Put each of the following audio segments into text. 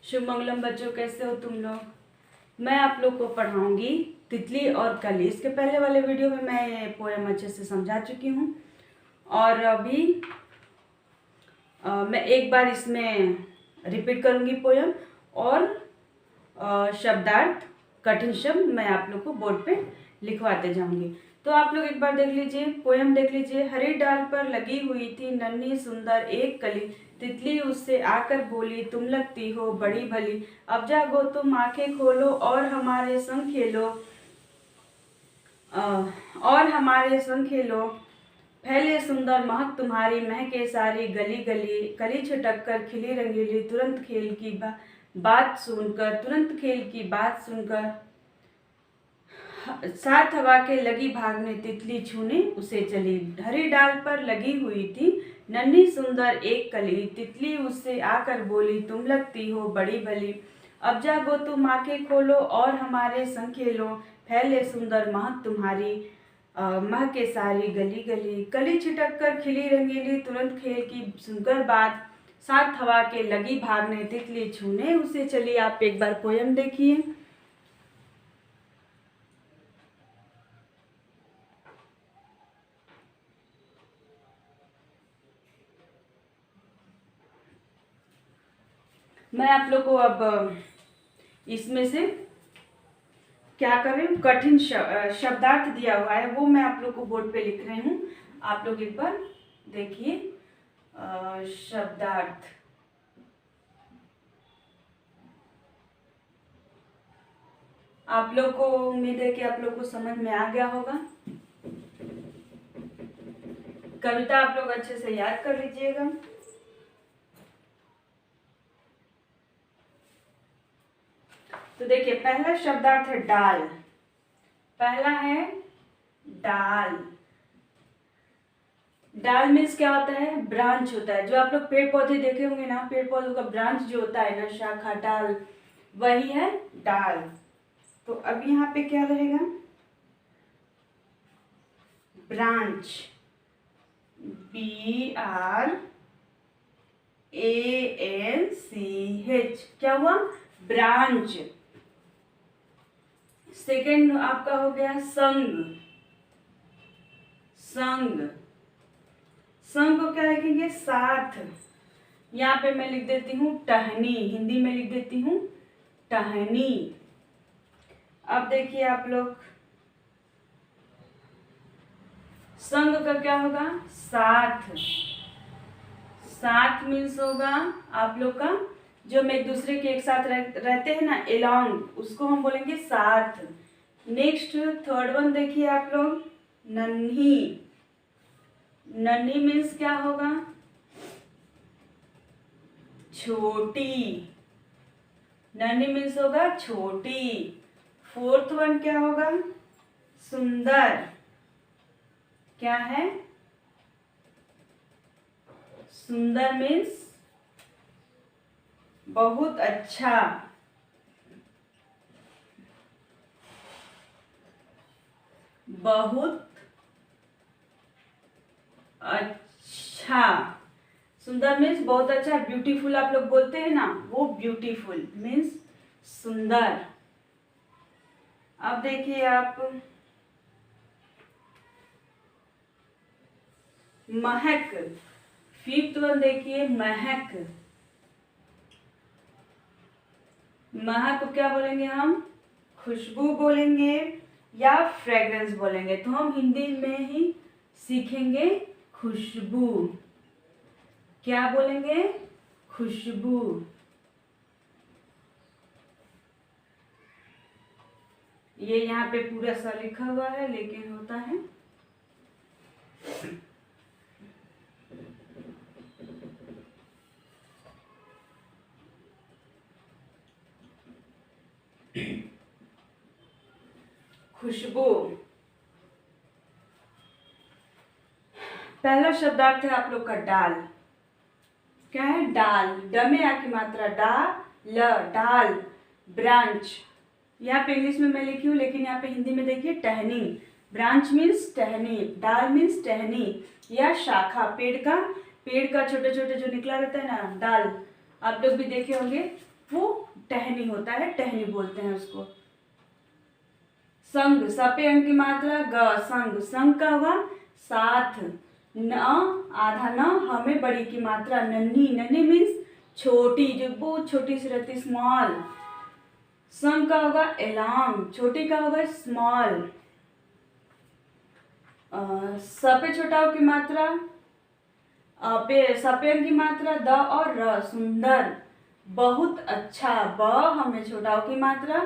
शुभ मंगलम बच्चों, कैसे हो तुम लोग। मैं आप लोग को पढ़ाऊंगी तितली और कली। इसके पहले वाले वीडियो में मैं ये पोएम अच्छे से समझा चुकी हूँ और अभी मैं एक बार इसमें रिपीट करूँगी पोएम और शब्दार्थ कठिन शब्द मैं आप लोग को बोर्ड पे लिखवाते जाऊंगी। तो आप लोग एक बार देख लीजिए, पोएम देख लीजिए। हरी डाल पर लगी हुई थी नन्ही सुंदर एक कली, तितली उससे आकर बोली तुम लगती हो बड़ी भली, अब जागो तुम आंखें खोलो और हमारे संग खेलो, और हमारे संग खेलो, फैले सुंदर महक तुम्हारी, महके सारी गली गली, कली छिटक कर खिली रंगीली, तुरंत खेल की बात सुनकर साथ हवा के लगी भागने, तितली छूने उसे चली। हरी डाल पर लगी हुई थी नन्ही सुंदर एक कली, तितली उससे आकर बोली तुम लगती हो बड़ी भली, अब जागो तुम आंखें खोलो और हमारे संग खेलो, फैले सुंदर महक तुम्हारी, महके सारी गली गली, कली छिटक कर खिली रंगीली, तुरंत खेल की सुनकर बात, साथ हवा के लगी भागने, तितली छूने उसे चली। आप एक बार पोयम देखिए। मैं आप लोग को अब इसमें से क्या कर रही हूँ, कठिन शब्दार्थ दिया हुआ है वो मैं आप लोग को बोर्ड पे लिख रही हूँ। आप लोग एक बार देखिए। शब्दार्थ, आप लोग को उम्मीद है कि आप लोग को समझ में आ गया होगा। कविता आप लोग अच्छे से याद कर लीजिएगा। तो देखिए, पहला शब्दार्थ है डाल। पहला है डाल। डाल मीन्स क्या होता है, ब्रांच होता है। जो आप लोग पेड़ पौधे देखे होंगे ना, पेड़ पौधों का ब्रांच जो होता है ना, शाखा डाल, वही है डाल। तो अब यहाँ पे क्या रहेगा, ब्रांच, BRANCH, क्या हुआ, ब्रांच। सेकेंड आपका हो गया संग। संग, संग को क्या लिखेंगे, साथ। यहाँ पे मैं लिख देती हूँ टहनी, हिंदी में लिख देती हूँ टहनी। अब देखिए आप लोग, संग का क्या होगा, साथ। साथ मीन्स होगा आप लोग का, जो हम एक दूसरे के एक साथ रहते हैं ना, एलॉन्ग, उसको हम बोलेंगे साथ। नेक्स्ट थर्ड वन देखिए आप लोग, नन्ही। नन्ही मीन्स क्या होगा, छोटी। नन्ही मीन्स होगा छोटी। फोर्थ वन क्या होगा, सुंदर। क्या है, सुंदर मीन्स बहुत अच्छा। बहुत अच्छा। सुंदर मीन्स बहुत अच्छा। ब्यूटीफुल आप लोग बोलते हैं ना, वो ब्यूटीफुल मीन्स सुंदर। अब देखिए आप, महक। फिफ्थ वन देखिए, महक। महक को क्या बोलेंगे हम, खुशबू बोलेंगे या फ्रेग्रेंस बोलेंगे। तो हम हिंदी में ही सीखेंगे खुशबू। क्या बोलेंगे, खुशबू। ये यहाँ पे पूरा सा लिखा हुआ है लेकिन होता है खुशबू। पहला शब्दार्थ है आप लोग का डाल। क्या है, डाल। ड में आ की मात्रा, डा ल, डाल। ब्रांच, यहाँ पे इंग्लिश में मैं लिखी हूँ लेकिन यहाँ पे हिंदी में देखिए टहनी। ब्रांच मीन्स टहनी, डाल मीन्स टहनी या शाखा। पेड़ का छोटे छोटे जो निकला रहता है ना, डाल, आप लोग भी देखे होंगे। वो टहनी होता है, टहनी बोलते हैं उसको। संग, स पे अंग की मात्रा ग, संग, संग का होगा साथ, न आधा न, हमें बड़ी की मात्रा नन्ही, नन्ही मीन्स छोटी, जो बहुत छोटी सी रहती, स्मॉल। संग का होगा एलॉन्ग, छोटी का होगा स्मॉल। स पे छोटा की मात्रा, सपे अंग की मात्रा द और र, सुंदर, बहुत अच्छा, ब हमें छोटा की मात्रा,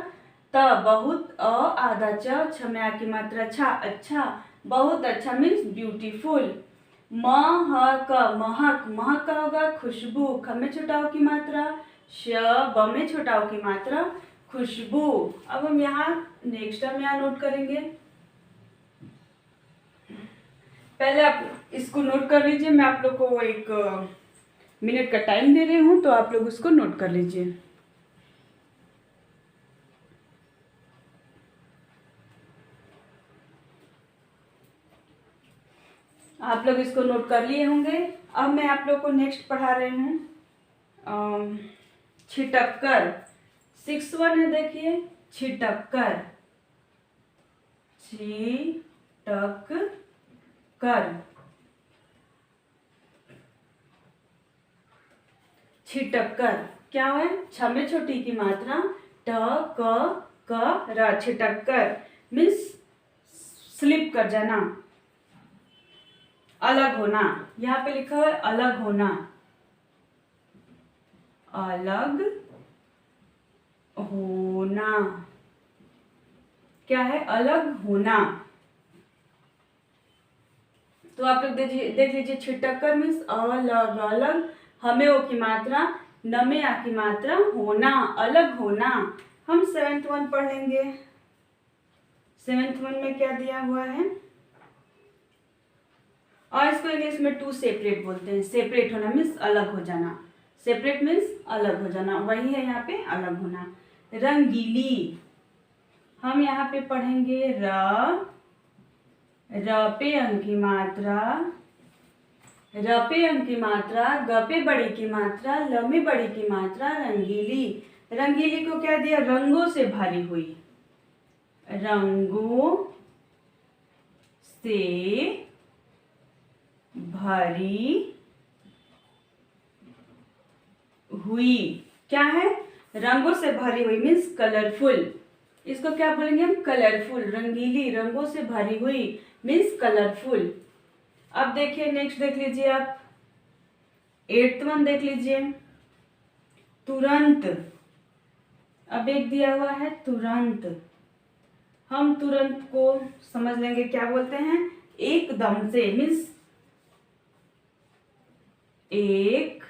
त बहुत, आधा च, छ में आ की मात्रा छा, अच्छा, बहुत अच्छा मीन्स ब्यूटीफुल। म ह क, महक, महक का होगा खुशबू, ख में छोटा की मात्रा, श ब में छोटा की मात्रा, खुशबू। अब हम यहाँ नेक्स्ट हम यहाँ नोट करेंगे। पहले आप इसको नोट कर लीजिए, मैं आप लोग को 1 मिनट का टाइम दे रही हूँ, तो आप लोग उसको नोट कर लीजिए। आप लोग इसको नोट कर लिए होंगे। अब मैं आप लोग को नेक्स्ट पढ़ा रही हूँ छिटककर। 6 है, देखिए छिटककर, छिटककर, छिटककर क्या है, छ में छोटी की मात्रा, ट क र, छिटककर मीन्स स्लिप कर जाना, अलग होना। यहाँ पे लिखा है अलग होना, अलग होना, क्या है, अलग होना। तो आप लोग देख लीजिए, छिटककर मीन्स अलग, अलग, हमें ओ की मात्रा, न में आ की मात्रा, होना, अलग होना। हम 7th 1 पढ़ लेंगे। 7th 1 में क्या दिया हुआ है, और इसको इंग्लिश में टू सेपरेट बोलते हैं। सेपरेट होना मीन्स अलग हो जाना, सेपरेट मीन्स अलग हो जाना, वही है यहाँ पे अलग होना। रंगीली, हम यहाँ पे पढ़ेंगे र पे अंग की मात्रा, र पे अंग की मात्रा, ग पे बड़ी की मात्रा, ल में बड़ी की मात्रा, रंगीली। रंगीली को क्या दिया, रंगों से भरी हुई, रंगों से भरी हुई, क्या है, रंगों से भरी हुई मीन्स कलरफुल। इसको क्या बोलेंगे हम, कलरफुल। रंगीली, रंगों से भरी हुई मीन्स कलरफुल। अब देखिए नेक्स्ट देख लीजिए आप, 8th 1 देख लीजिए, तुरंत। अब एक दिया हुआ है तुरंत, हम तुरंत को समझ लेंगे क्या बोलते हैं, एकदम से मीन्स एक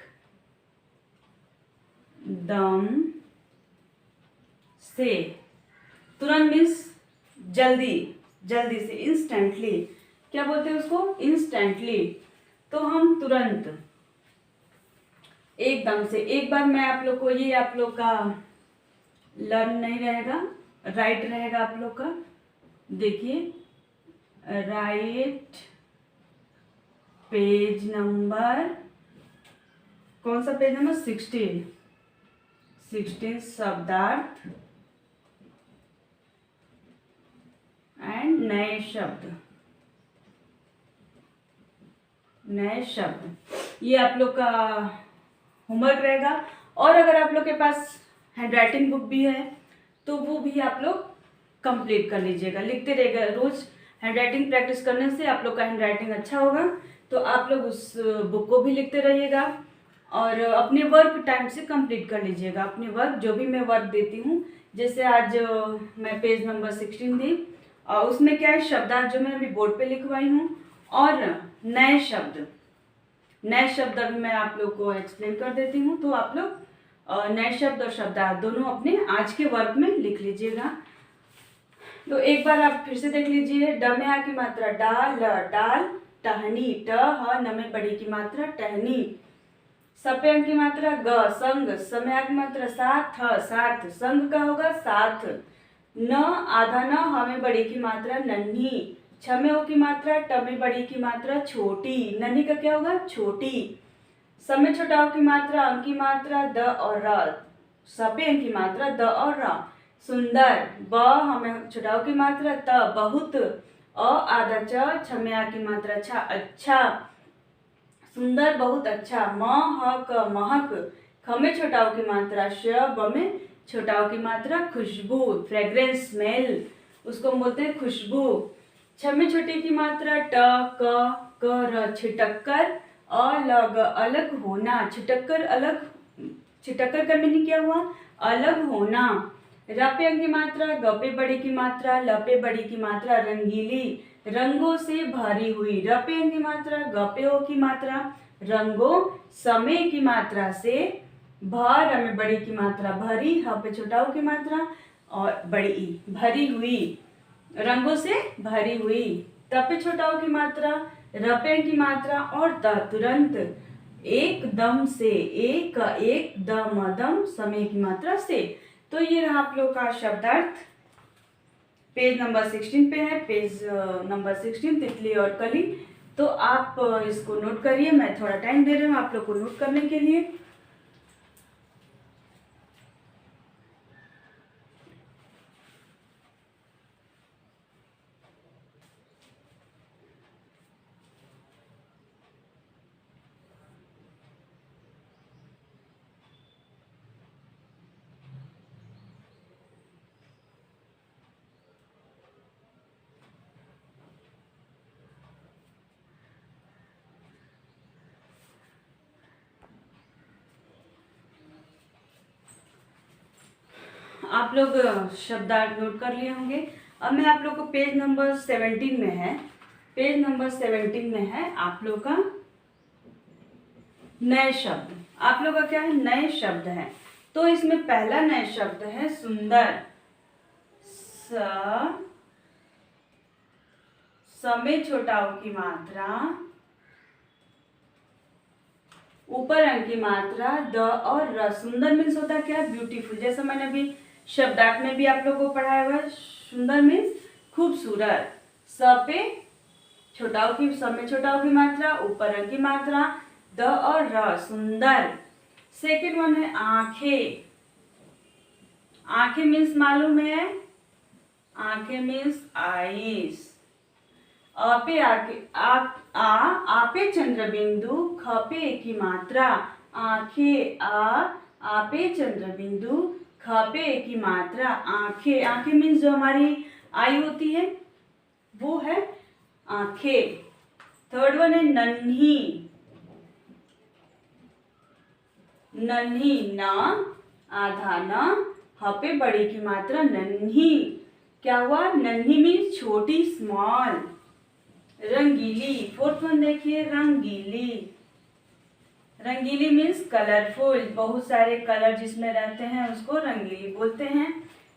दम से, तुरंत मीन्स जल्दी, जल्दी से, इंस्टेंटली, क्या बोलते हैं उसको, इंस्टेंटली। तो हम तुरंत, एकदम से। एक बार मैं आप लोग को, ये आप लोग का लर्न नहीं रहेगा, राइट रहेगा आप लोग का, देखिए राइट पेज नंबर, कौन सा पेज नंबर, 16 शब्दार्थ एंड नए शब्द, नए शब्द, ये आप लोग का होमवर्क रहेगा। और अगर आप लोग के पास हैंडराइटिंग बुक भी है तो वो भी आप लोग कंप्लीट कर लीजिएगा, लिखते रहेगा। रोज हैंडराइटिंग प्रैक्टिस करने से आप लोग का हैंडराइटिंग अच्छा होगा, तो आप लोग उस बुक को भी लिखते रहिएगा और अपने वर्क टाइम से कंप्लीट कर लीजिएगा। अपने वर्क, जो भी मैं वर्क देती हूँ, जैसे आज मैं पेज नंबर 16 दी, और उसमें क्या है, शब्दार्थ जो मैं अभी बोर्ड पे लिखवाई हूँ, और नए शब्द, नए शब्द अभी मैं आप लोग को एक्सप्लेन कर देती हूँ। तो आप लोग नए शब्द और शब्दार्थ दोनों अपने आज के वर्क में लिख लीजिएगा। तो एक बार आप फिर से देख लीजिए, ड में आ की मात्रा डाल, डाल, टहनी, ट ह, न में बड़ी की मात्रा टहनी, सपे अंग की मात्रा ग, संग, समय आ की मात्रा साथ, साथ, संग का होगा साथ, न आधा न, हमें बड़ी की मात्रा नन्ही, छ में ओ की मात्रा, ट में बड़ी की मात्रा छोटी, नन्ही का क्या होगा, छोटी, समय छोटा ओ की मात्रा, अंग की मात्रा द और र, सपे अंक की मात्रा द और र। सुंदर, ब हमें छुटाव की मात्रा त। बहुत, अ आधा च छम्या की मात्रा छा। अच्छा, सुंदर बहुत अच्छा। म ह क महक, ख में छुटाव की मात्रा श, ब में छुटाव की मात्रा खुशबू, फ्रेग्रेंस, स्मेल, उसको बोलते हैं खुशबू। छ में छोटी की मात्रा ट, क र, छिटक्कर, अ ल ग अलग होना, छिटक्कर अलग, छिटक्कर का मीनिंग क्या हुआ? अलग होना। र पे अंक की मात्रा, ग पे बड़ी की मात्रा, ल पे बड़ी की मात्रा रंगीली, रंगों से भरी हुई। र पे अंक की मात्रा, ग पे ओ की मात्रा रंगों, समय की मात्रा से, भ र में बड़ी की मात्रा भरी, ह पे छोटा ओ की मात्रा और बड़ी ई, भरी हुई, रंगों से भरी हुई। त पे छोटा ओ की मात्रा, र पे अंक की मात्रा और त तुरंत, एकदम से, एक एकदम दम, समय की मात्रा से। तो ये रहा आप लोग का शब्दार्थ। पेज नंबर 16 पे है, पेज नंबर 16 तितली और कली। तो आप इसको नोट करिए, मैं थोड़ा टाइम दे रही हूँ आप लोग को नोट करने के लिए। आप लोग शब्दार्थ नोट कर लिए होंगे। अब मैं आप लोग को पेज नंबर 17 में है, पेज नंबर 17 में है आप लोग का नए शब्द। आप लोग का क्या है? नए शब्द है। तो इसमें पहला नए शब्द है सुंदर। स में छोटा उ की मात्रा, ऊपर अंक की मात्रा द और र। सुंदर मीन्स होता है क्या? ब्यूटीफुल। जैसा मैंने अभी शब्दार्थ में भी आप लोगों को पढ़ाया हुआ है, सुंदर मीन्स खूबसूरत। स पे छोटाओ की, स में छोटाओ की मात्रा, ऊपर अंक की मात्रा द और र, सुंदर। सेकेंड वन है आंखें। आंखें मीन्स मालूम है, आंखें मीन्स आईज। अ पे आके आ पे चंद्र बिंदु, ख पे एक की मात्रा, आंखें, आ पे चंद्र बिंदु, ख पे एक की मात्रा, आंखें। आंखें मीन्स जो हमारी आई होती है वो है आंखें। थर्ड वन है नन्ही। नन्ही, न आधा न, ह पे बड़ी की मात्रा नन्ही। क्या हुआ? नन्ही मीन्स छोटी, स्मॉल। रंगीली, फोर्थ वन देखिए, रंगीली। रंगीली मीन्स कलरफुल, बहुत सारे कलर जिसमें रहते हैं उसको रंगीली बोलते हैं।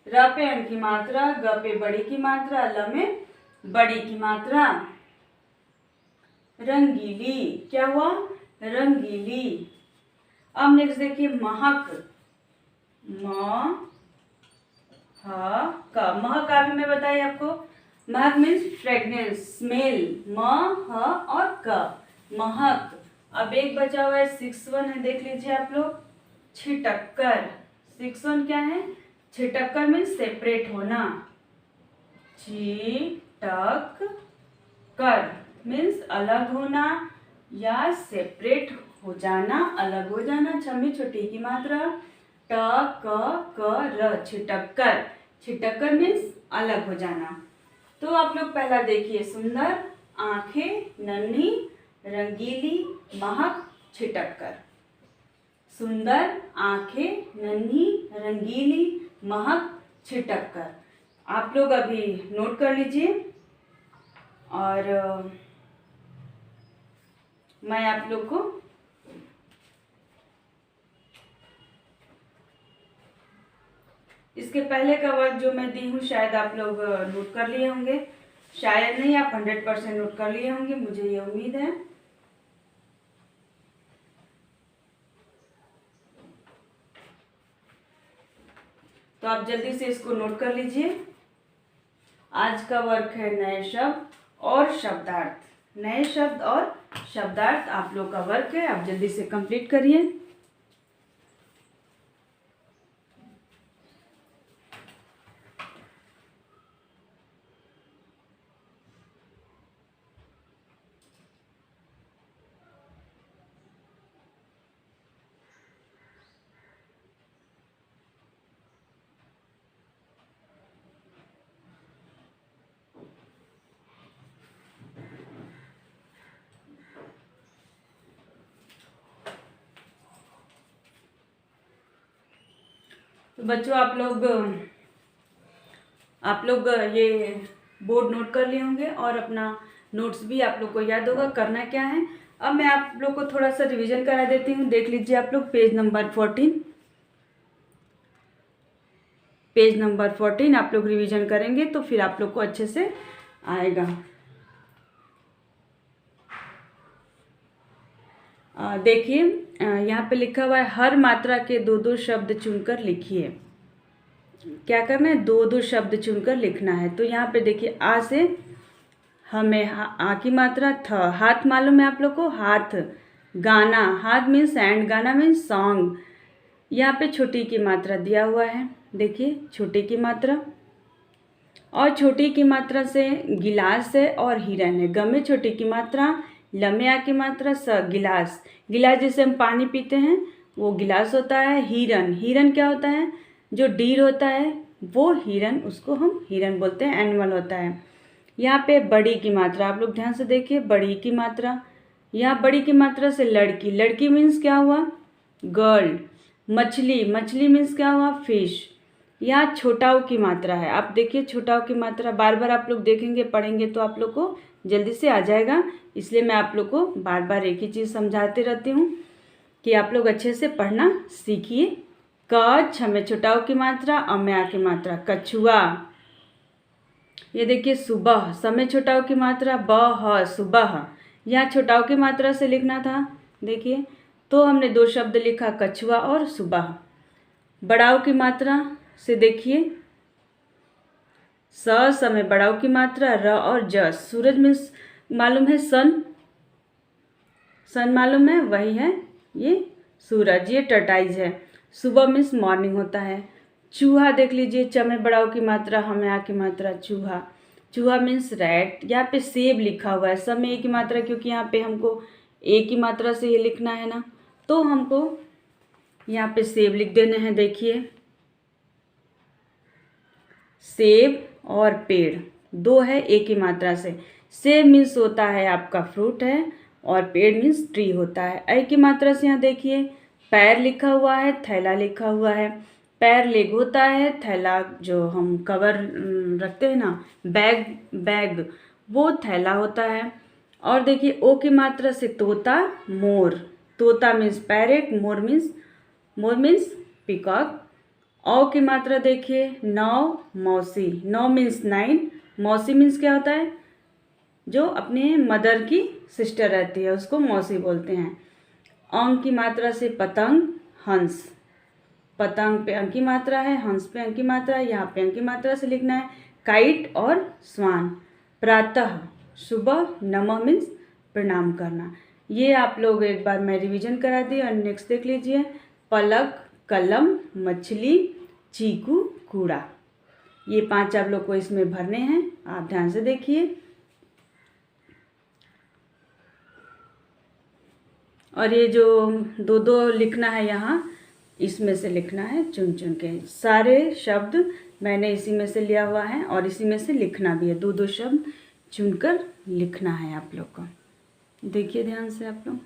र पे अंक की मात्रा, ग पे बड़ी की मात्रा, ल में बड़ी की मात्रा, रंगीली। क्या हुआ? रंगीली। अब नेक्स्ट देखिए महक। म ह क, महक का भी मैं बताई आपको, महक मीन्स फ्रेग्रेंस, स्मेल। म ह और क, महक। अब एक बचा हुआ है, 6 वन है, देख लीजिए आप लोग, छिटक्कर। 6 वन क्या है? छिटक्कर मीन्स सेपरेट होना। छिटक्कर मीन्स अलग होना या सेपरेट हो जाना, अलग हो जाना। छमी छोटी की मात्रा, ट क र, छिटक्कर। छिटक्कर मीन्स अलग हो जाना। तो आप लोग पहला देखिए, सुंदर, आंखें, नन्ही, रंगीली, महक, छिटक्कर। सुंदर, आंखें, नन्ही, रंगीली, महक, छिटक्कर। आप लोग अभी नोट कर लीजिए और मैं आप लोग को इसके पहले का वर्क जो मैं दी हूँ शायद आप लोग नोट कर लिए होंगे, शायद नहीं, आप 100% नोट कर लिए होंगे, मुझे ये उम्मीद है। तो आप जल्दी से इसको नोट कर लीजिए। आज का वर्क है नए शब्द और शब्दार्थ। नए शब्द और शब्दार्थ आप लोग का वर्क है, आप जल्दी से कंप्लीट करिए। तो बच्चों आप लोग ये बोर्ड नोट कर लिए होंगे और अपना नोट्स भी आप लोग को याद होगा करना क्या है। अब मैं आप लोग को थोड़ा सा रिवीजन करा देती हूँ। देख लीजिए आप लोग पेज नंबर 14 आप लोग रिवीजन करेंगे तो फिर आप लोग को अच्छे से आएगा। देखिए यहाँ पे लिखा हुआ है हर मात्रा के 2-2 शब्द चुनकर लिखिए। क्या करना है, 2-2 शब्द चुनकर लिखना है। तो यहाँ पे देखिए आ से हमें आ की मात्रा थ, हाथ मालूम है आप लोग को, हाथ, गाना, हाथ मीन्स एंड, गाना मीन्स सॉन्ग। यहाँ पे छोटी की मात्रा दिया हुआ है, देखिए छोटी की मात्रा, और छोटी की मात्रा से गिलास है और हिरन है। ग में छोटी की मात्रा, ल में आ की मात्रा, स गिलास, गिलास जिसे हम पानी पीते हैं वो गिलास होता है। हिरन, हिरन क्या होता है, जो डीर होता है वो हिरन, उसको हम हिरन बोलते हैं, एनिमल होता है। यहाँ पे बड़ी की मात्रा आप लोग ध्यान से देखिए, बड़ी की मात्रा, यहाँ बड़ी की मात्रा से लड़की, लड़की मीन्स क्या हुआ, गर्ल। मछली, मछली मीन्स क्या हुआ, फिश। यहाँ छोटाऊ की मात्रा है, आप देखिए छोटाऊ की मात्रा बार बार आप लोग देखेंगे पढ़ेंगे तो आप लोग को जल्दी से आ जाएगा, इसलिए मैं आप लोग को बार बार एक ही चीज़ समझाते रहती हूँ कि आप लोग अच्छे से पढ़ना सीखिए। क, छ में छोटाऊ की मात्रा, अ में आ की मात्रा, कछुआ। ये देखिए सुबह, स में छोटाऊ की मात्रा, ब ह, सुबह। यहाँ छोटाऊ की मात्रा से लिखना था, देखिए तो हमने 2 शब्द लिखा, कछुआ और सुबह। बड़ाऊ की मात्रा से देखिए, स में बड़ाऊ की मात्रा, र और ज। सूरज में मालूम है सन, सन मालूम है, वही है ये सूरज, ये टर्टाइज है। सुबह मीन्स मॉर्निंग होता है। चूहा देख लीजिए, च में बड़ाऊ की मात्रा, हमें आ की मात्रा, चूहा, चूहा मीन्स रैट। यहाँ पे सेब लिखा हुआ है, सब में ए की मात्रा, क्योंकि यहाँ पे हमको ए की मात्रा से ये लिखना है ना, तो हमको यहाँ पे सेब लिख देने हैं। देखिए सेब और पेड़, 2 है ए की मात्रा से। सेब मीन्स होता है आपका फ्रूट है और पेड़ मीन्स ट्री होता है। ए की मात्रा से यहाँ देखिए पैर लिखा हुआ है, थैला लिखा हुआ है। पैर लेग होता है, थैला जो हम कवर रखते हैं ना, बैग, बैग, वो थैला होता है। और देखिए ओ की मात्रा से तोता, मोर, तोता मीन्स पैरेट, मोर मीन्स पिकॉक। औ की मात्रा देखिए, नौ, मौसी, 9 मीन्स 9, मौसी मीन्स क्या होता है, जो अपने मदर की सिस्टर रहती है उसको मौसी बोलते हैं। अंक की मात्रा से पतंग, हंस, पतंग पे अंक की मात्रा है, हंस पे अंक की मात्रा है, यहाँ पे अंक की मात्रा से लिखना है। काइट और स्वान। प्रातः, सुबह, नमः मीन्स प्रणाम करना। ये आप लोग एक बार मैं रिवीजन करा दी और नेक्स्ट देख लीजिए। पलक, कलम, मछली, चीकू, कूड़ा, ये 5 आप लोग को इसमें भरने हैं, आप ध्यान से देखिए। और ये जो 2-2 लिखना है यहाँ, इसमें से लिखना है चुन चुन के। सारे शब्द मैंने इसी में से लिया हुआ है और इसी में से लिखना भी है, 2-2 शब्द चुनकर लिखना है आप लोग को। देखिए ध्यान से आप लोग।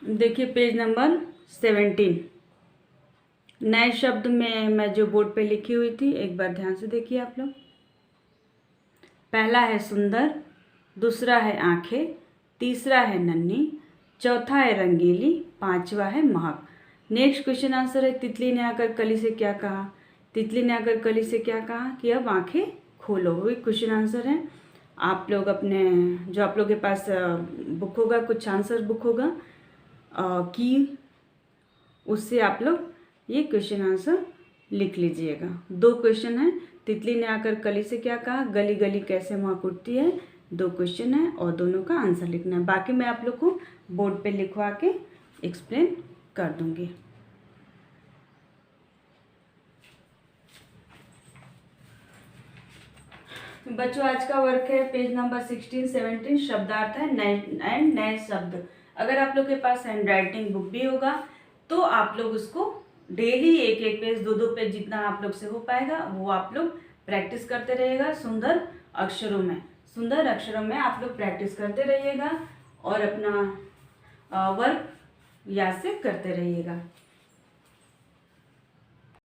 देखिए पेज नंबर 17, नए शब्द में मैं जो बोर्ड पे लिखी हुई थी, एक बार ध्यान से देखिए आप लोग। पहला है सुंदर, दूसरा है आंखें, तीसरा है नन्ही, चौथा है रंगीली, 5वां है महक। नेक्स्ट क्वेश्चन आंसर है, तितली ने आकर कली से क्या कहा, तितली ने आकर कली से क्या कहा कि अब आंखें खोलो, वही क्वेश्चन आंसर है। आप लोग अपने जो आप लोग के पास बुक होगा, कुछ आंसर बुक होगा कि उससे आप लोग ये क्वेश्चन आंसर लिख लीजिएगा। 2 क्वेश्चन है, तितली ने आकर कली से क्या कहा, गली गली कैसे महक उठती है, 2 क्वेश्चन है और दोनों का आंसर लिखना है। बाकी मैं आप लोग को बोर्ड पे लिखवा के एक्सप्लेन कर दूंगी। बच्चों आज का वर्क है पेज नंबर 16, 17 शब्दार्थ है नए शब्द। अगर आप लोग के पास हैंड राइटिंग बुक भी होगा तो आप लोग उसको डेली एक एक पेज 2 पेज जितना आप लोग से हो पाएगा वो आप लोग प्रैक्टिस करते रहिएगा। सुंदर अक्षरों में आप लोग प्रैक्टिस करते रहिएगा और अपना वर्क याद से करते रहिएगा।